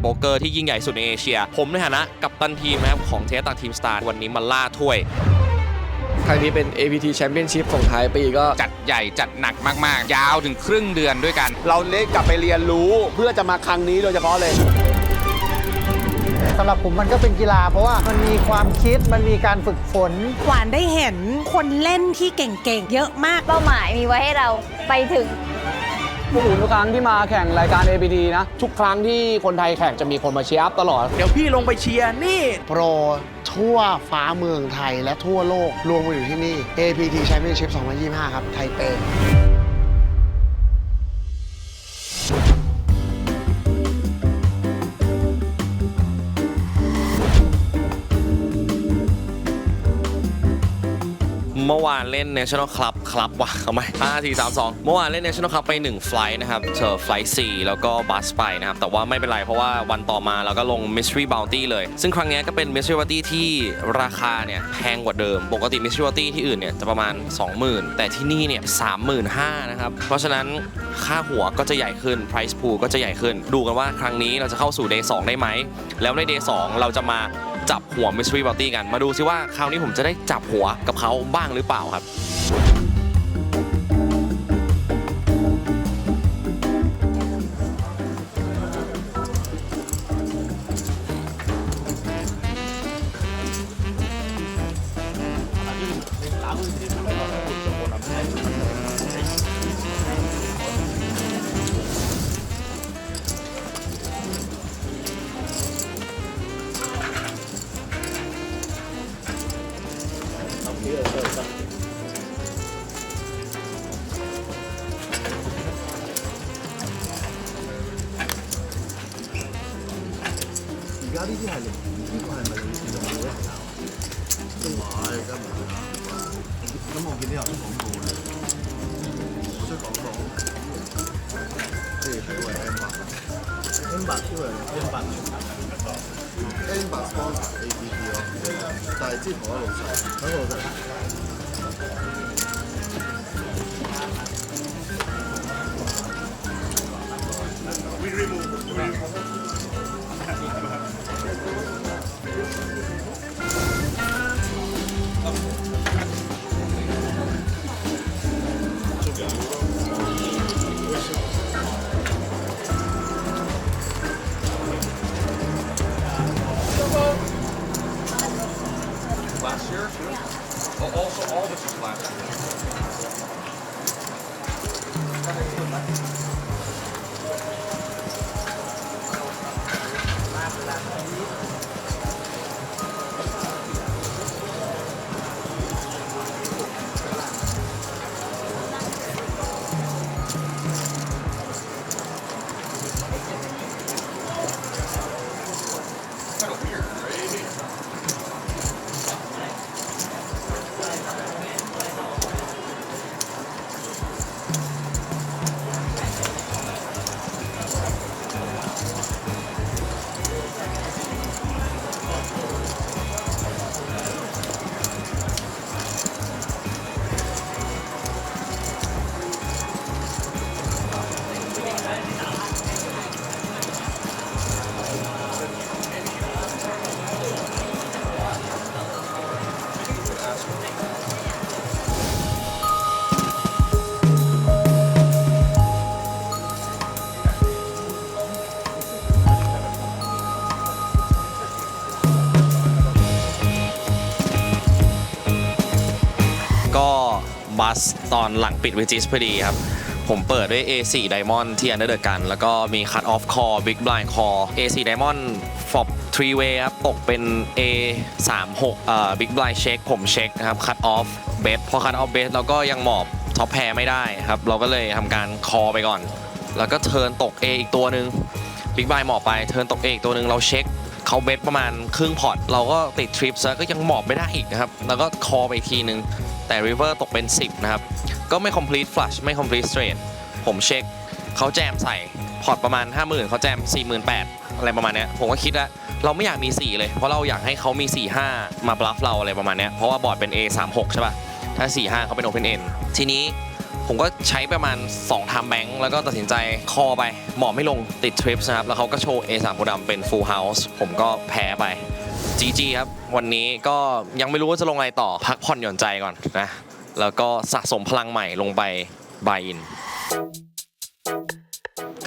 ป๊กเกอร์ที่ยิ่งใหญ่สุดในเอเชียผมในฐานะกัปตันทีมนะครับของเทสตักทีมสตาร์วันนี้มาล่าถ้วยครั้งนี้เป็น APT Championship ของท้ายปีก็จัดใหญ่จัดหนักมากๆยาวถึงครึ่งเดือนด้วยกันเราเล็กกลับไปเรียนรู้เพื่อจะมาครั้งนี้โดยเฉพาะเลยสำหรับผมมันก็เป็นกีฬาเพราะว่ามันมีความคิดมันมีการฝึกฝนหวานได้เห็นคนเล่นที่เก่งๆเยอะมากเป้าหมายมีไว้ให้เราไปถึงพวกผมทุกครั้งที่มาแข่งรายการ APT นะทุกครั้งที่คนไทยแข่งจะมีคนมาเชียร์อัพตลอดเดี๋ยวพี่ลงไปเชียร์นี่โปรทั่วฟ้าเมืองไทยและทั่วโลกรวมกันอยู่ที่นี่ APT Championship 2025 ครับไทเปเมื่อวานเล่น National Club ครับว่ะเอาไหม5 4 3 2เมื่อวานเล่น National Club ไป1ไฟล์นะครับไฟล์4แล้วก็บัสไปนะครับแต่ว่าไม่เป็นไรเพราะว่าวันต่อมาเราก็ลง Mystery Bounty เลยซึ่งครั้งนี้ก็เป็น Mystery Bounty ที่ราคาเนี่ยแพงกว่าเดิมปกติ Mystery Bounty ที่อื่นเนี่ยจะประมาณ 20,000 แต่ที่นี่เนี่ย 35,000 นะครับเพราะฉะนั้นค่าหัวก็จะใหญ่ขึ้น Price Pool ก็จะใหญ่ขึ้นดูกันว่าครั้งนี้เราจะเข้าสู่ Day 2 ได้ไหมแล้วใน Day 2 เราจะมาจับหัว Mystery Bounty กันมาดูซิว่าคราวนี้ผมจะได้จับหัวกับเขาบ้างหรือเปล่าครับ而家呢啲係零，呢個係咪自動嘅一條？都唔係，梗唔係啦。咁我見啲有廣告嘅，我出廣告，即係睇位 M8 超人 M8 sponsor APT 咯，但係之同一老細，同一老細。Last year too? Also all this was last year. Kind of weird, right?ก็บัสตอนหลังปิดวิจิสพอดีครับผมเปิดด้วย A4 Diamond ที่ Under the Gun แล้วก็มี Cut Off Core Big Blind Core A4 Diamond Fob 3 Way ครับตกเป็น A36 Big Blind Check ผมเช็คนะครับ Cut Off Bet พอ Cut Off Bet เราก็ยังหมอบท็อปแพร์ไม่ได้ครับเราก็เลยทำการคอไปก่อนแล้วก็เทิร์นตก A อีกตัวหนึ่ง Big Blind หมอบไปเทิร์นตก A อีกตัวหนึ่งเราเช็คเขาเบสประมาณครึ่งพอร์ตเราก็ติดทริปซะก็ยังหมอบไม่ได้อีกนะครับแล้วก็คอไปอีกทีนึงแต่ River ตกเป็น 10 นะครับก็ไม่ complete flush ไม่ complete straight ผมเช็คเขาแจมใส่พอร์ตประมาณ 50,000 เขาแจม 48,000 อะไรประมาณนี้ผมก็คิดแล้วเราไม่อยากมี 4 เลยเพราะเราอยากให้เขามี 4-5 มาบลัฟเราอะไรประมาณนี้เพราะว่าบอร์ดเป็น A36 ใช่ป่ะถ้า 4-5 เขาเป็น Open End ทีนี้ ผมก็ใช้ประมาณ2 time bank แล้วก็ตัดสินใจคอไปหมอไม่ลงติดทริปนะครับแล้วเขาก็โชว์ A3 โพธิ์ดำเป็น full house ผมก็แพ้ไป GG ครับวันนี้ก็ยังไม่รู้ว่าจะลงอะไรต่อพักผ่อนหย่อนใจก่อนนะแล้วก็สะสมพลังใหม่ลงไปบายอิน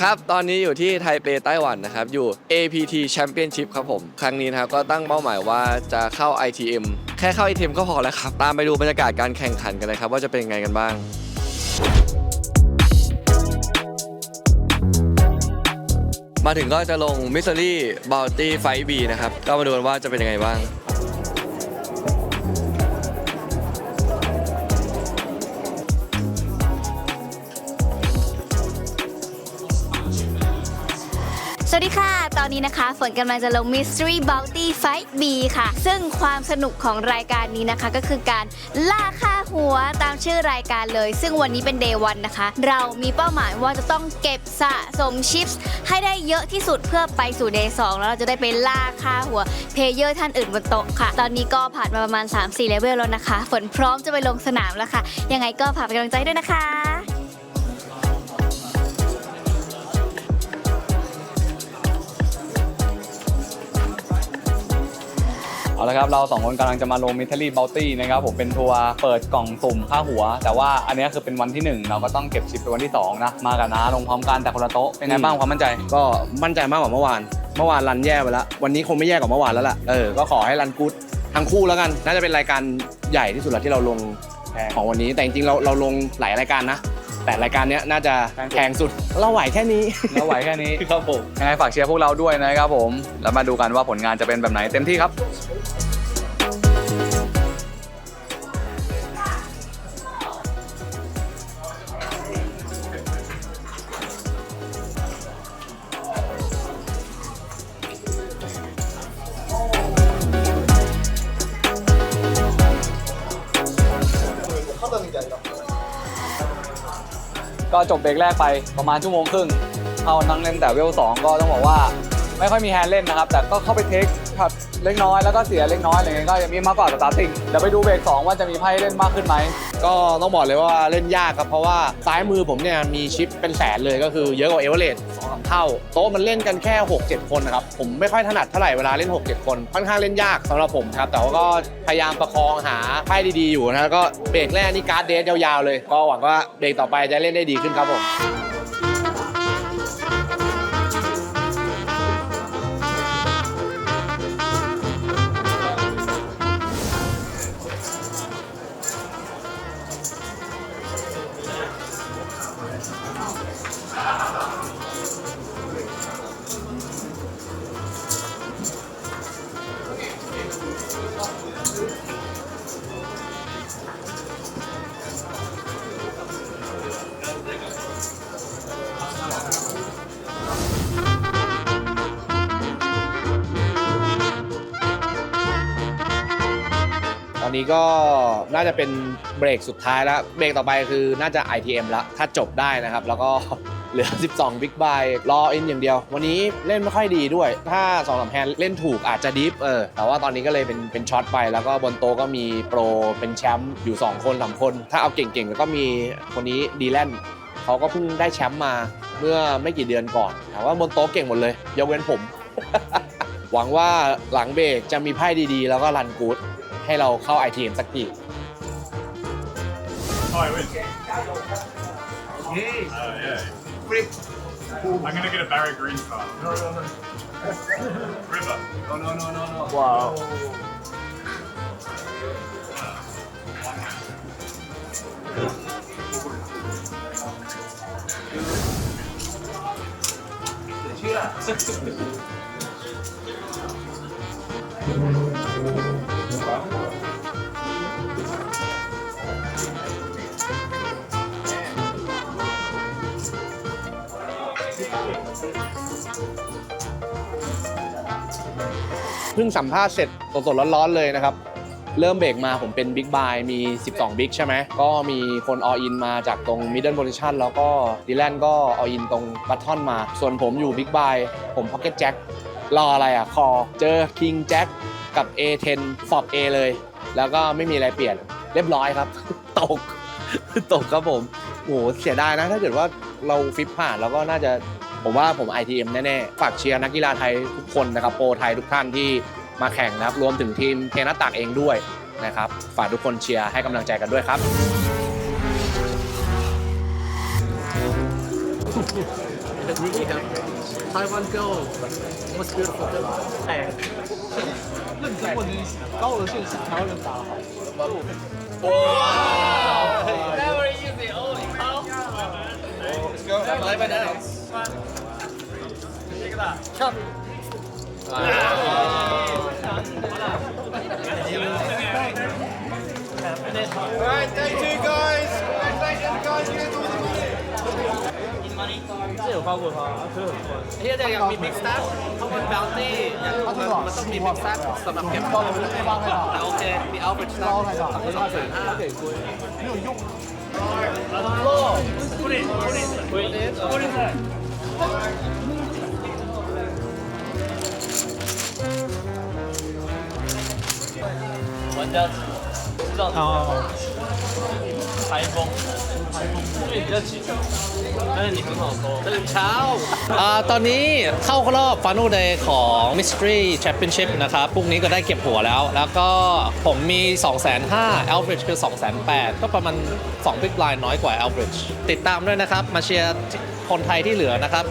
ครับตอนนี้อยู่ที่ไทเปไต้หวันนะครับอยู่ APT Championship ครับผมครั้งนี้นะครับก็ตั้งเป้าหมายว่าจะเข้า ITM แค่เข้า ITM ก็พอแล้วครับตามไปดูบรรยากาศการแข่งขันกันเลยครับว่าจะเป็นยังไงกันบ้างมาถึงก็จะลง Mystery Bounty Fight B นะครับก็มาดูกันว่าจะเป็นยังไงบ้างสวัสดีค่ะ ตอนนี้นะคะฝนกำลังจะลง Mystery Bounty Fight B ค่ะ ซึ่งความสนุกของรายการนี้นะคะก็คือการล่าค่าหัวตามชื่อรายการเลย ซึ่งวันนี้เป็น Day 1 นะคะ เรามีเป้าหมายว่าจะต้องเก็บสะสมชิปส์ให้ได้เยอะที่สุดเพื่อไปสู่ Day 2 แล้วเราจะได้ไปล่าค่าหัวเพลเยอร์ท่านอื่นบนโต๊ะค่ะ ตอนนี้ก็ผ่านมาประมาณ 3-4 เลเวลแล้วนะคะฝนพร้อมจะไปลงสนามแล้วค่ะ ยังไงก็ฝากเป็นกำลังใจด้วยนะคะเอาละครับเรา2คนกำลังจะมาลง Mystery Bounty นะครับผมเป็นทัวร์เปิดกล่องสุ่มค่าหัวแต่ว่าอันนี้คือเป็นวันที่1เราก็ต้องเก็บชิปเป็นวันที่2นะมากับน้าลงพร้อมกันแต่คนละโต๊ะเป็นไงบ้างความมั่นใจก็มั่นใจมากกว่าเมื่อวานรันแย่ไปแล้ววันนี้คงไม่แย่กว่าเมื่อวานแล้วล่ะก็ขอให้รันกู๊ดทั้งคู่แล้วกันน่าจะเป็นรายการใหญ่ที่สุดแล้วที่เราลงของวันนี้แต่จริงๆเราลงหลายรายการนะแต่รายการนี้น่าจะแพงสุดเราไหวแค่นี้ครับผมยังไงฝากเชียร์พวกเราด้วยนะครับผมแล้วมาดูกันว่าผลงานจะเป็นแบบไหนเต็มที่ครับก็จบเบรกแรกไปประมาณ1 ชั่วโมงเข้านั่งเล่นแต่เวล 2ก็ต้องบอกว่าไม่ค่อยมีแฮนด์เล่นนะครับแต่ก็เข้าไปเทคช็อตเล็กน้อยแล้วก็เสียเล็กน้อยอะไรเงี้ยก็ยังมีมากกว่าสตาร์ทติ้งเดี๋ยวไปดูเบรก 2ว่าจะมีไพ่เล่นมากขึ้นไหมก็ต้องบอกเลยว่าเล่นยากครับเพราะว่าซ้ายมือผมเนี่ยมีชิปเป็นแสนเลยก็คือเยอะกว่าเอเวอเรสต์ 2-3 เท่าโต๊ะมันเล่นกันแค่ 6-7 คนนะครับผมไม่ค่อยถนัดเท่าไหร่เวลาเล่น 6-7 คนค่อนข้างเล่นยากสำหรับผมครับแต่ว่าก็พยายามประคองหาไพ่ดีๆอยู่นะก็เบรกแรกนี่การ์ดเดทยาวๆเลยก็หวังว่าเบรกต่อไปจะเล่นได้ดีขึ้นครับผมตอนนี้ก็น่าจะเป็นเบรกสุดท้ายแล้วเบรกต่อไปคือน่าจะ ITM แล้วถ้าจบได้นะครับแล้วก็เหลือ12 Big Buy รออินอย่างเดียววันนี้เล่นไม่ค่อยดีด้วยถ้า 2-3 แฮนด์เล่นถูกอาจจะดิฟแต่ว่าตอนนี้ก็เลยเป็นช็อตไปแล้วก็บนโต๊ะก็มีโปรเป็นแชมป์อยู่2 คน3 คนถ้าเอาเก่งๆแล้วก็มีคนนี้ดีแลนด์เขาก็เพิ่งได้แชมป์มาเมื่อไม่กี่เดือนก่อนแต่ว่าบนโต๊ะเก่งหมดเลยยกเว้นผม หวังว่าหลังเบรกจะมีไพ่ดีๆแล้วก็รันกู๊ดให้เราเข้า ITM สักที I'm gonna get a Barry Green card. No. River. No. Wow. Cheers. เพิ่งสัมภาษณ์เสร็จสดๆร้อนๆเลยนะครับเริ่มเบรกมาผมเป็น Big Buy มี12 Big ใช่ไหมก็มีคน All In มาจากตรง Middle Position แล้วก็ดีแลนก็ All In ตรง Button มาส่วนผมอยู่ Big Buy ผม Pocket Jack รออะไรคอเจอ King Jack กับ A10 Flop A เลยแล้วก็ไม่มีอะไรเปลี่ยนเรียบร้อยครับตกครับผม โอ้โหเสียดายนะถ้าเกิดว่าเราฟิปผ่านแล้วก็น่าจะผมว่าผม ITM แน่ๆฝากเชียร์นักกีฬาไทยทุกคนนะครับโปรไทยทุกท่านที่มาแข่งนะครับรวมถึงทีมเทนนัสตากเองด้วยนะครับฝากทุกคนเชียร์ให้กำลังใจกันด้วยครับ Taiwan girl was beautiful 那你中文高额线是台湾人打好。这有包过他，这很快。ที่จะอยากมี big stack ข้างบน bounty อย่างมันต้องมี big stack สำหรับเก็บข้อมูลโอเคมี average stack 250,000给归没有用玩家知道台风所以比较紧张但是你很好收ตื่นเช้าตอนนี้เข้ารอบ Final Day ของ Mystery Championship นะครับพรุ่งนี้ก็ได้เก็บหัวแล้ว แล้วก็ผมมี 250,000 average คือ 280,000 ก็ประมาณ2 big blind น้อยกว่า average ติดตามด้วยนะครับ มาเชียร์คนไทยที่เหลือนะครับ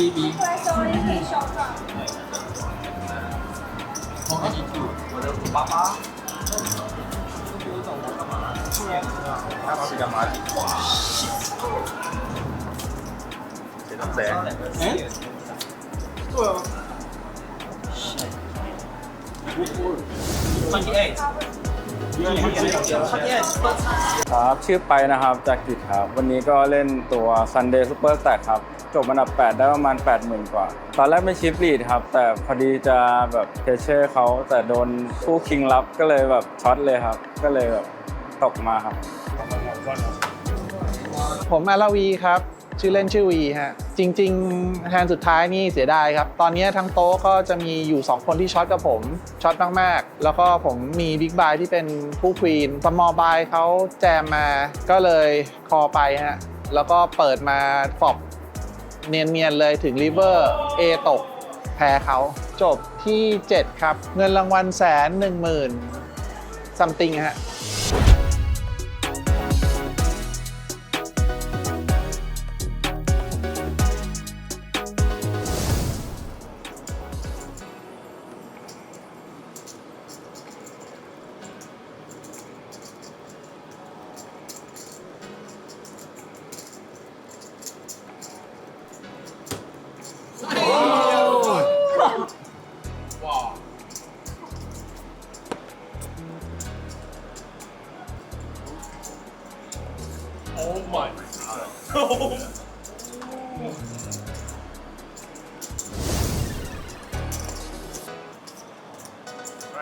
BB ครับชื่อไปนะครับจากกิจครับวันนี้ก็เล่นตัว Sunday Super Stack ครับจบอันดับ 8 ได้ประมาณ 80,000 กว่า ตอนแรกไม่ชิปลีดครับแต่พอดีจะแบบเพเชอร์เขาแต่โดนคู่คิงรับก็เลยแบบช็อตเลยครับก็เลยแบบตกมาครับ ผมอาราวีครับชื่อเล่นชื่อวีฮะจริงๆแฮนด์สุดท้ายนี่เสียดายครับตอนนี้ทั้งโต๊ะก็จะมีอยู่2คนที่ช็อตกับผมช็อตมากๆแล้วก็ผมมีบิ๊กบายที่เป็นผู้ควีนสมอลบายเขาแจมมาก็เลยคอไปฮะแล้วก็เปิดมาฟอบเนียนๆเลยถึงริเวอร์ A ตกแพ้เขาจบที่7ครับเงินรางวัล110,000 something ฮะ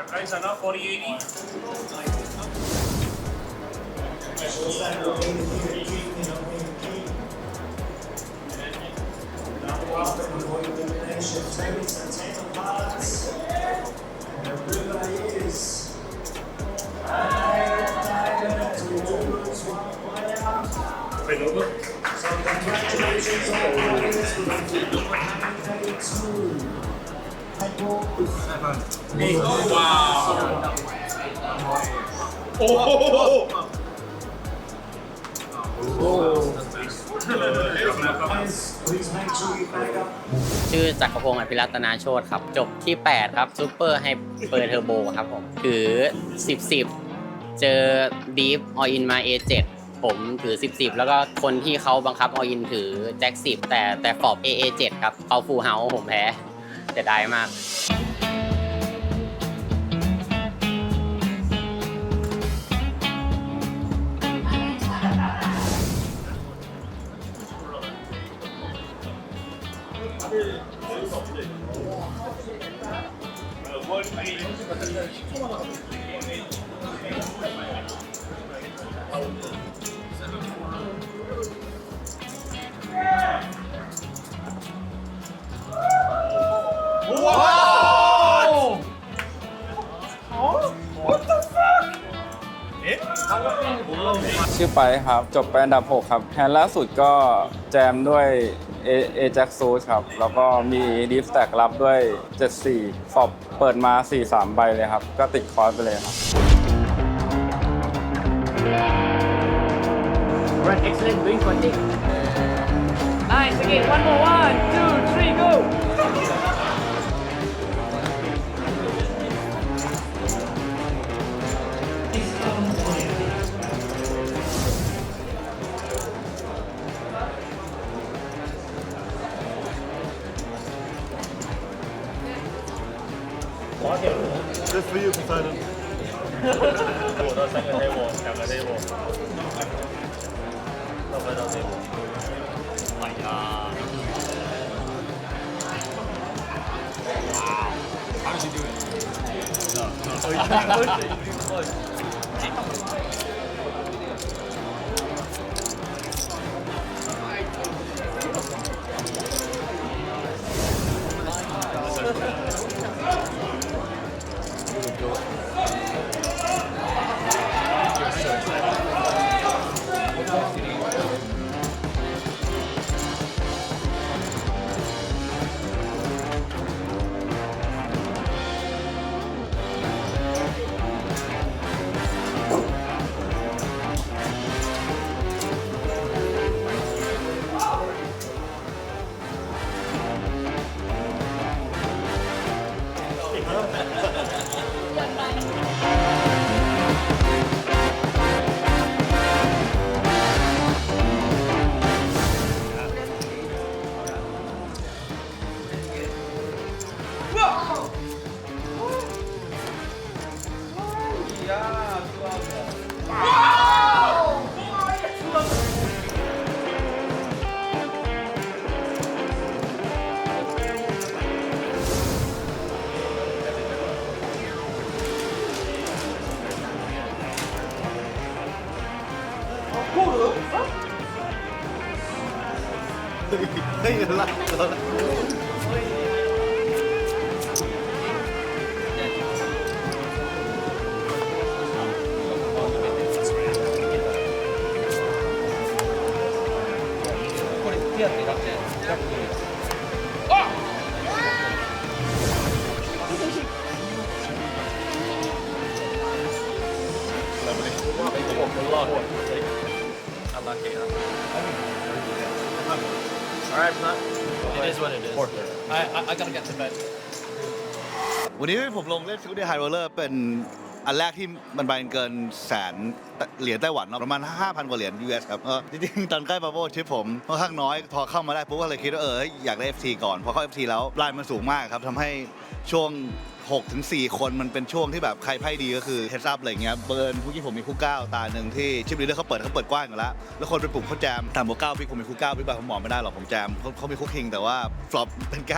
Price are now 4080. Wait, over. So congratulations Wow. Oh. ชื่อจักรพงศ์อภิรัตนาโชติครับจบที่ 8 ครับซูเปอร์ไฮเปอร์เทอร์โบครับผมถือ 10 เจอ Deep All In มา A7 ผ ผมถือ 10 แล้วก็คนที่เขาบังคับออินถือแจ็ค 10 แต่ฟอบ AA7 ครับเขาฟูลเฮาส์ผมแพ้เสียดายมาก ชื่อไปครับ จบไปอันดับ 6 ครับแฮนด์ล่าสุดก็แจมด้วยเอแจ็คซูครับ แล้วก็มีดีฟสแต็กรับด้วย 74 ฟอบเปิดมา 4-3 ใบเลยครับ ก็ติดคอร์สไปเลยครับ Run excellent doing contact. Nice again. One more. 1, 2, 3, go. Just for you, Poseidon. 我到3个 table， 2个 table。到不到 table？ 哎呀！哇 ！How did you do it? Alright, it is what it is. I gotta get to bed. วันนี้ผมลงเล่นซิลเดอร์ไฮโรลเลอร์เป็นอันแรกที่มันไปเกินแสนเหรียญไต้หวันประมาณ 5,000 กว่าเหรียญ US ครับจริงๆตอนใกล้บับเบิ้ลทริปผมค่อนข้างน้อยพอเข้ามาได้ปุ๊บก็เลยคิดว่าอยากได้ FT ก่อนพอเข้า FT แล้วไลน์มันสูงมากครับทำให้ช่วง 6-4 คนมันเป็นช่วงที่แบบใครไพ่ดีก็คือเฮดซับอะไรเงี้ยเบิร์นผู้ที่ผมมีคู่9ตาหนึ่งที่ชิปลีดเดอร์เขาเปิดกว้างอยู่แล้วแล้วคนเป็นปุ่มเขาแจมต่ำกว่า9พี่ผมมีคู่9พี่บายผมบอกไม่ได้หรอกผมแจมเขามีคู่คิงแต่ว่าฟลอปเป็น9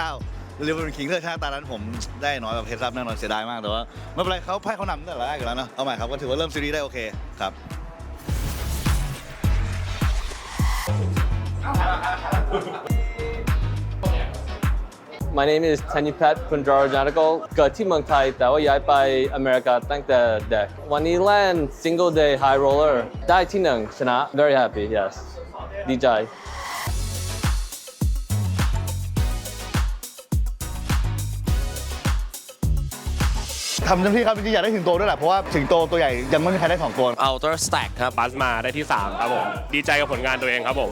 เรียกว่าเป็นคิงเลือกชาติตานั้นผมได้น้อยแบบเฮดซับแน่นอนเสียดายมากแต่ว่าไม่เป็นไรเขาไพ่เขานำตั้งแต่แรกอยู่แล้วเนาะเอาใหม่ครับก็ถือว่าเริ่มซีรีส์ได้โอเคครับ My name is Thanipat Pundrarajanagal เกิดที่เมืองไทยแต่ว่าย้ายไปอเมริกาตั้งแต่เด็กวันนี้เล่น Single Day High Roller ได้ที่1ชนะ Very happy yes ดีใจทำเต็มที่ครับจริงๆอยากได้สิงโตด้วยแหละเพราะว่าสิงโตตัวใหญ่ยังไม่มีใครได้2ตัว Outer Stack ครับ บัสมาได้ที่ 3 ครับผม ดีใจกับผลงานตัวเองครับผม